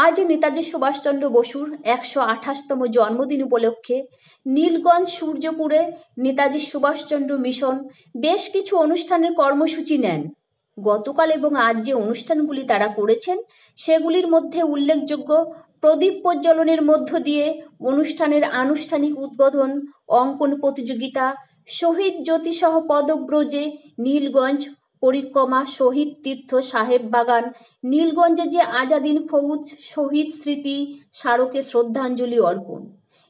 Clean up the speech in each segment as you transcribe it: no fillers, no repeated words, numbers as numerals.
আজ নেতাজি সুভাষচন্দ্র বসুর ১২৮তম জন্মদিন উপলক্ষে নীলগঞ্জ সূর্যপুরে নেতাজি সুভাষচন্দ্র মিশন বেশ কিছু অনুষ্ঠানের কর্মসূচি নেন। গতকাল এবং আজ যে অনুষ্ঠানগুলি তারা করেছেন সেগুলির মধ্যে উল্লেখযোগ্য প্রদীপ প্রজ্বলনের মধ্য দিয়ে অনুষ্ঠানের আনুষ্ঠানিক উদ্বোধন, অঙ্কন প্রতিযোগিতা, শহীদ জ্যোতিসহ পদব্রজে নীলগঞ্জ পরিক্রমা, শহীদ তীর্থ সাহেব বাগান, নীলগঞ্জে যে আজাদিন ফৌজ শহীদ স্মৃতি স্মারকে শ্রদ্ধাঞ্জলি অর্পণ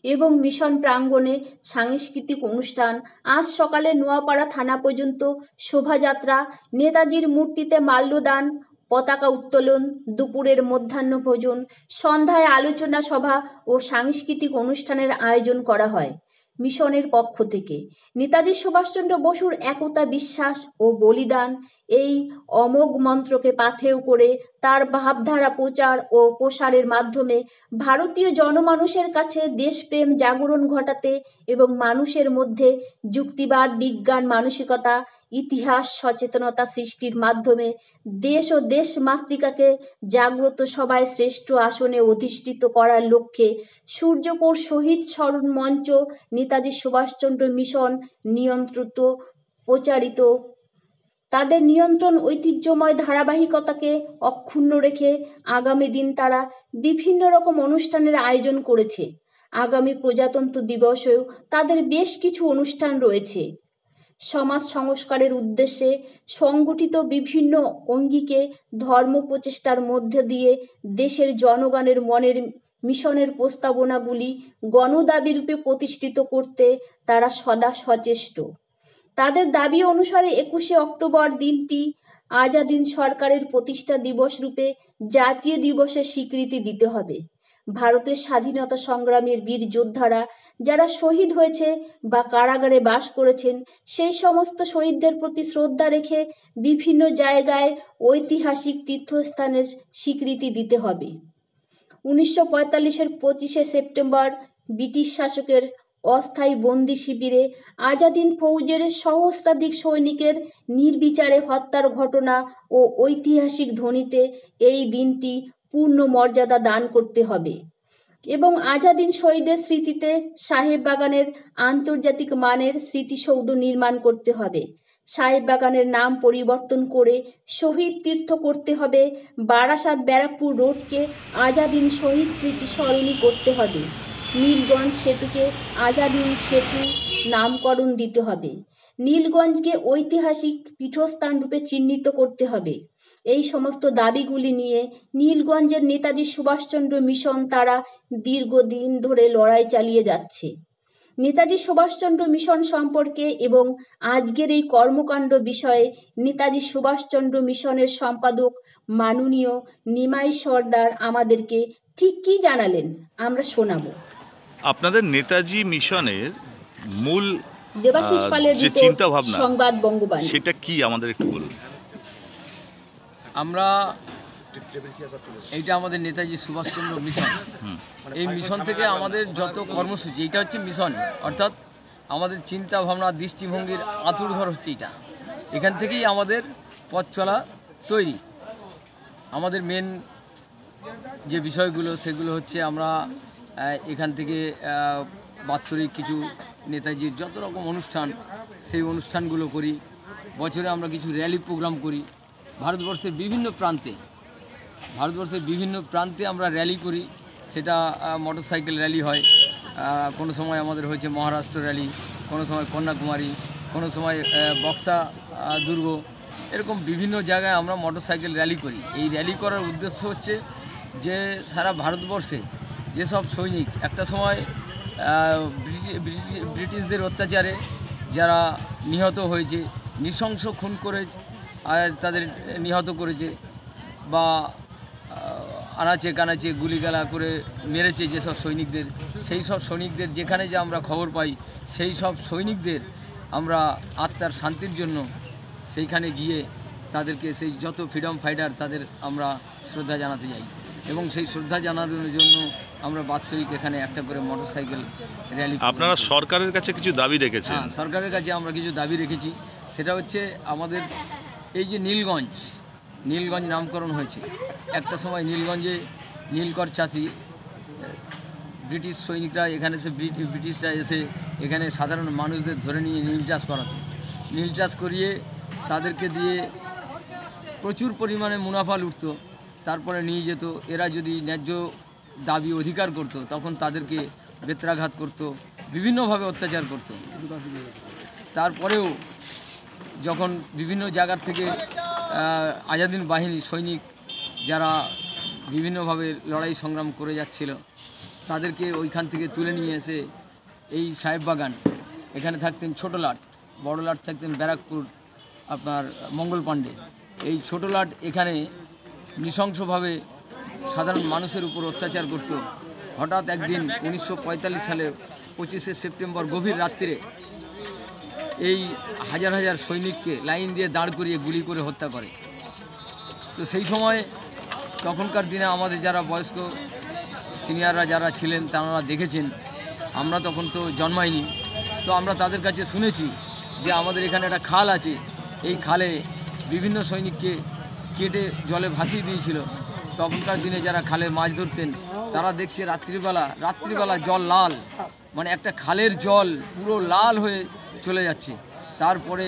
এবং মিশন প্রাঙ্গণে সাংস্কৃতিক অনুষ্ঠান। আজ সকালে নোয়াপাড়া থানা পর্যন্ত শোভাযাত্রা, নেতাজির মূর্তিতে মাল্যদান, পতাকা উত্তোলন, দুপুরের মধ্যাহ্ন ভোজন, সন্ধ্যায় আলোচনা সভা ও সাংস্কৃতিক অনুষ্ঠানের আয়োজন করা হয়। মিশনের পক্ষ থেকে নেতাজি সুভাষচন্দ্র বসুর একতা, বিশ্বাস ও বলিদান এই অমোঘ মন্ত্রকে পাথেয় করে তার ভাবধারা প্রচার ও প্রসারের মাধ্যমে ভারতীয় জনমানুষের কাছে দেশপ্রেম জাগরণ ঘটাতে এবং মানুষের মধ্যে যুক্তিবাদ, বিজ্ঞান, মানসিকতা, ইতিহাস সচেতনতা সৃষ্টির মাধ্যমে দেশ ও দেশ মাতৃকাকে জাগ্রত সভায় শ্রেষ্ঠ আসনে অধিষ্ঠিত করার লক্ষ্যে সূর্যপুর শহীদ স্মরণ মঞ্চ নেতাজি সুভাষচন্দ্র মিশন নিয়ন্ত্রিত প্রচারিত তাদের নিয়ন্ত্রণ ঐতিহ্যময় ধারাবাহিকতাকে অক্ষুণ্ণ রেখে আগামী দিন তারা বিভিন্ন রকম অনুষ্ঠানের আয়োজন করেছে। আগামী প্রজাতন্ত্র দিবসেও তাদের বেশ কিছু অনুষ্ঠান রয়েছে। সমাজ সংস্কারের উদ্দেশ্যে সংগঠিত বিভিন্ন অঙ্গিকে ধর্ম প্রচেষ্টার মধ্যে দিয়ে দেশের জনগণের মনের মিশনের প্রস্তাবনাগুলি গণদাবি রূপে প্রতিষ্ঠিত করতে তারা সদা সচেষ্ট। তাদের দাবি অনুসারে ২১শে অক্টোবর দিনটি আজাদিন সরকারের প্রতিষ্ঠা দিবস রূপে জাতীয় দিবসের স্বীকৃতি দিতে হবে। ভারতের স্বাধীনতা সংগ্রামের বীর যোদ্ধারা যারা শহীদ হয়েছে বা কারাগারে বাস করেছেন সেই সমস্ত শহীদদের প্রতি শ্রদ্ধা রেখে বিভিন্ন জায়গায় ঐতিহাসিক তীর্থস্থানের স্বীকৃতি দিতে হবে। ১৯৪৫-এর ২৫শে সেপ্টেম্বর ব্রিটিশ শাসকের অস্থায়ী বন্দি শিবিরে আজাদিন ফৌজের সহস্রাধিক সৈনিকের নির্বিচারে হত্যার ঘটনা ও ঐতিহাসিক ধ্বনিতে এই দিনটি পূর্ণ মর্যাদা দান করতে হবে এবং আজাদিন শহীদের স্মৃতিতে সাহেব বাগানের আন্তর্জাতিক মানের স্মৃতিসৌধ নির্মাণ করতে হবে। সাহেব বাগানের নাম পরিবর্তন করে শহীদ তীর্থ করতে হবে। বারাসাত ব্যারাকপুর রোডকে আজাদিন শহীদ স্মৃতি সরণি করতে হবে। নীলগঞ্জ সেতুকে আজাদিন সেতু নামকরণ দিতে হবে। নীলগঞ্জকে ঐতিহাসিক পীঠস্থান রূপে চিহ্নিত করতে হবে। এই সমস্ত দাবিগুলি নিয়ে নীলগঞ্জের নেতাজি সুভাষচন্দ্র মিশন তারা দীর্ঘদিন ধরে লড়াই চালিয়ে যাচ্ছে। নেতাজি সুভাষচন্দ্র মিশন সম্পর্কে এবং আজকের এই কর্মকাণ্ড বিষয়ে নেতাজি সুভাষচন্দ্র মিশনের সম্পাদক মাননীয় নিমাই সর্দার আমাদেরকে ঠিক কী জানালেন আমরা শোনাবো। আপনাদের নেতাজি মিশনের মূল দেবাশিস পালের যে চিন্তা ভাবনা, সংবাদ বঙ্গবাণী, সেটা কি আমাদের একটু বলুন। আমরা এইটা আমাদের নেতাজি সুভাষচন্দ্র মিশন, এই মিশন থেকে আমাদের যত কর্মসূচি, এইটা হচ্ছে মিশন, অর্থাৎ আমাদের চিন্তা ভাবনা দৃষ্টিভঙ্গির আঁতুড়ঘর হচ্ছে এটা। এখান থেকেই আমাদের পথ চলা তৈরি। আমাদের মেন যে বিষয়গুলো সেগুলো হচ্ছে আমরা এখান থেকে বাৎসরিক কিছু নেতাজির যত রকম অনুষ্ঠান সেই অনুষ্ঠানগুলো করি। বছরে আমরা কিছু র্যালি প্রোগ্রাম করি। ভারতবর্ষের বিভিন্ন প্রান্তে আমরা র্যালি করি। সেটা মোটরসাইকেল র্যালি হয়, কোনো সময় আমাদের হয়েছে মহারাষ্ট্র র্যালি, কোনো সময় কন্যাকুমারী, কোনো সময় বক্সা দুর্গ, এরকম বিভিন্ন জায়গায় আমরা মোটরসাইকেল র্যালি করি। এই র্যালি করার উদ্দেশ্য হচ্ছে যে সারা ভারতবর্ষে যেসব সৈনিক একটা সময় ব্রিটিশদের অত্যাচারে যারা নিহত হয়েছে, নৃশংস খুন করে তাদের নিহত করেছে বা আনাচে কানাচে গুলিগালা করে মেরেছে যেসব সৈনিকদের, সেই সব সৈনিকদের যেখানে যে আমরা খবর পাই সেই সব সৈনিকদের আমরা আত্মার শান্তির জন্য সেইখানে গিয়ে তাদেরকে, সেই যত ফ্রিডম ফাইটার তাদের আমরা শ্রদ্ধা জানাতে যাই এবং সেই শ্রদ্ধা জানানোর জন্য আমরা বাৎসরিক এখানে একটা করে মোটরসাইকেল র্যালি। আপনারা সরকারের কাছে কিছু দাবি রেখেছেন? হ্যাঁ, সরকারের কাছে আমরা কিছু দাবি রেখেছি। সেটা হচ্ছে আমাদের এই যে নীলগঞ্জ নামকরণ হয়েছে, একটা সময় নীলগঞ্জে নীলকর চাষি, ব্রিটিশ সৈনিকরা এখানে এসে ব্রিটিশরা এসে এখানে সাধারণ মানুষদের ধরে নিয়ে নীল চাষ করাতো। নীল চাষ করিয়ে তাদেরকে দিয়ে প্রচুর পরিমাণে মুনাফা লুটত, তারপরে নিয়ে যেত। এরা যদি ন্যায্য দাবি অধিকার করত তখন তাদেরকে বেত্রাঘাত করত, বিভিন্নভাবে অত্যাচার করত। তারপরেও যখন বিভিন্ন জায়গার থেকে আজাদিন বাহিনী সৈনিক যারা বিভিন্নভাবে লড়াই সংগ্রাম করে যাচ্ছিল তাদেরকে ওইখান থেকে তুলে নিয়ে এসে এই সাহেব বাগান, এখানে থাকতেন ছোটো লাট, বড় লাট থাকতেন ব্যারাকপুর আপনার মঙ্গল পাণ্ডে। এই ছোটো লাট এখানে নৃশংসভাবে সাধারণ মানুষের উপর অত্যাচার করত। হঠাৎ একদিন 1945 সালে 25শে সেপ্টেম্বর গভীর রাত্রিরে এই হাজার হাজার সৈনিককে লাইন দিয়ে দাঁড় করিয়ে গুলি করে হত্যা করে। তো সেই সময় তখনকার দিনে আমাদের যারা বয়স্ক সিনিয়ররা যারা ছিলেন তারা দেখেছেন, আমরা তখন তো জন্মাইনি, তো আমরা তাদের কাছে শুনেছি যে আমাদের এখানে একটা খাল আছে, এই খালে বিভিন্ন সৈনিককে কেটে জলে ভাসিয়ে দিয়েছিল। তখনকার দিনে যারা খালে মাছ ধরতেন তারা দেখছে রাত্রিবেলা জল লাল, মানে একটা খালের জল পুরো লাল হয়ে চলে যাচ্ছে। তারপরে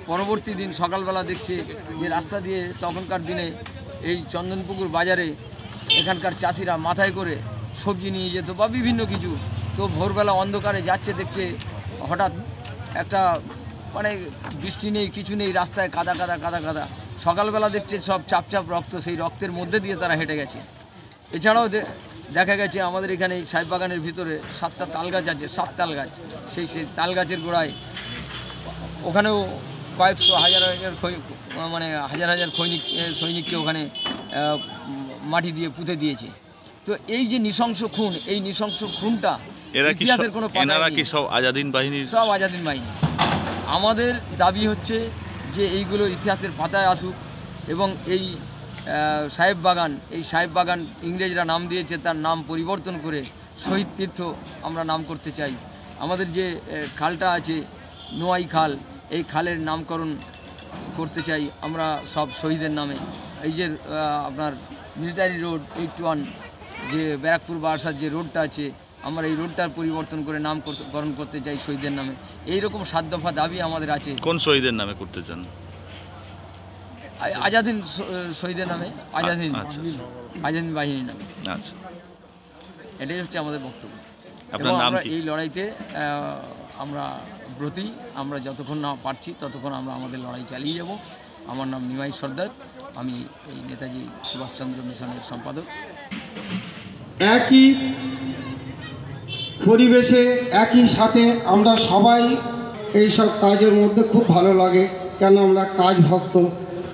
পরবর্তী দিন সকালবেলা দেখছে যে রাস্তা দিয়ে তখনকার দিনে এই চন্দনপুকুর বাজারে এখানকার চাষিরা মাথায় করে সবজি নিয়ে যেত বা বিভিন্ন কিছু। তো ভোরবেলা অন্ধকারে যাচ্ছে, দেখছে হঠাৎ একটা মানে বৃষ্টি নেই, কিছু নেই, রাস্তায় কাদা কাদা কাদা কাদা। সকালবেলা দেখছে সব চাপ রক্ত, সেই রক্তের মধ্যে দিয়ে তারা হেঁটে গেছে। এছাড়াও দেখা গেছে আমাদের এখানে এই সাহেব বাগানের ভিতরে 7টা তাল গাছ আছে, 7 তাল গাছ। সেই তাল গাছের গোড়ায় ওখানেও কয়েকশো হাজার হাজার সৈনিককে ওখানে মাটি দিয়ে পুঁতে দিয়েছে। তো এই যে নৃশংস খুন, এই নৃশংস খুনটা ইতিহাসের কোনো পাতায় নেই। সব আজাদিন বাহিনী, সব আজাদিন বাহিনী। আমাদের দাবি হচ্ছে যে এইগুলো ইতিহাসের পাতায় আসুক এবং এই সাহেব বাগান ইংরেজরা নাম দিয়েছে, তার নাম পরিবর্তন করে শহীদ তীর্থ আমরা নাম করতে চাই। আমাদের যে খালটা আছে নোয়াই খাল, এই খালের নামকরণ করতে চাই আমরা সব শহীদের নামে। এই যে আপনার মিলিটারি রোড 81 যে ব্যারাকপুর বারাসাত যে রোডটা আছে, আমরা এই রোডটার পরিবর্তন করে নামকরণ করতে চাই শহীদের নামে। এইরকম 7 দফা দাবি আমাদের আছে। কোন শহীদের নামে করতে চান? আজাদিন শহীদের নামে, আজাদিন বাহিনীর নামে। আচ্ছা, এটাই হচ্ছে আমাদের বক্তব্য। আপনার নাম আমরা কি? এই লড়াইতে আমরা ব্রতী, আমরা যতক্ষণ না পারছি ততক্ষণ আমরা আমাদের লড়াই চালিয়ে যাব। আমার নাম নিমাই সর্দার, আমি এই নেতাজি সুভাষচন্দ্র মিশনের সম্পাদক। একই পরিবেশে একই সাথে আমরা সবাই এই সব কাজের মধ্যে খুব ভালো লাগে, কেন আমরা কাজ ভক্ত,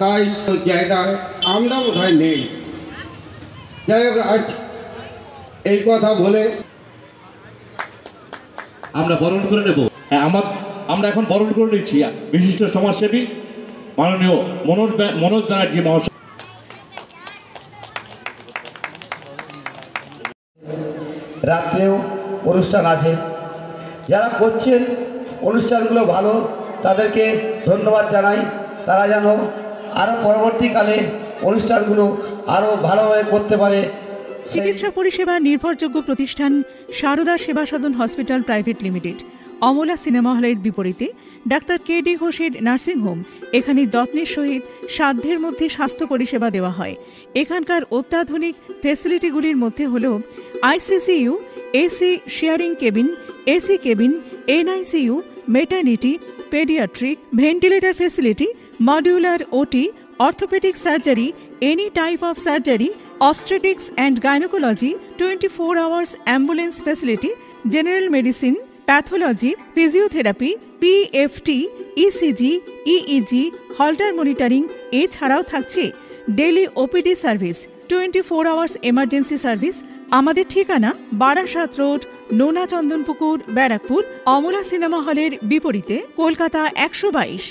তাই জায়গায় আমরা বোধহয় নেই। যাই হোক, আজ এই কথা বলে আমরা বরণ করে নেব। আমরা এখন বরণ করে নিচ্ছি বিশিষ্ট সমাজসেবী মাননীয় মনোজ ব্যানার্জি মহাশয়। রাত্রেও অনুষ্ঠান আছে, যারা করছেন অনুষ্ঠানগুলো ভালো, তাদেরকে ধন্যবাদ জানাই। তারা যেন আরও পরবর্তীকালে অনুষ্ঠানগুলো আরও ভালোভাবে করতে পারে। চিকিৎসা পরিষেবা নির্ভরযোগ্য প্রতিষ্ঠান Sarada Seva Sadhan hospital private limited, Amala cinema হলের বিপরীতে ডাক্তার KD ঘোষের নার্সিংহোম। এখানে যত্নের সহিত সাধ্যের মধ্যে স্বাস্থ্য পরিষেবা দেওয়া হয়। এখানকার অত্যাধুনিক ফেসিলিটিগুলির মধ্যে হল ICCU, AC sharing cabin, AC cabin, NICU, maternity, paediatric, ventilator facility, modular OT, orthopaedic surgery, any type of surgery, obstetrics and gynecology, 24 hours ambulance facility, general medicine, pathology, physiotherapy, PFT, ECG, EEG, Holter monitoring। এছাড়াও থাকছে daily OPD service, 24 hours emergency service. আমাদের ঠিকানা Barasat road, নোনা Chandanpukur, Barrackpore, Amala cinema হলের বিপরীতে, কলকাতা 122।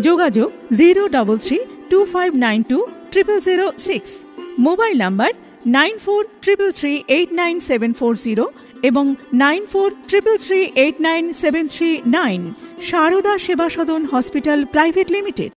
যোগাযোগ 03325920006। Mobile number 9433389740 এবং 9433389739। সারদা সেবা সদন হসপিটাল প্রাইভেট লিমিটেড।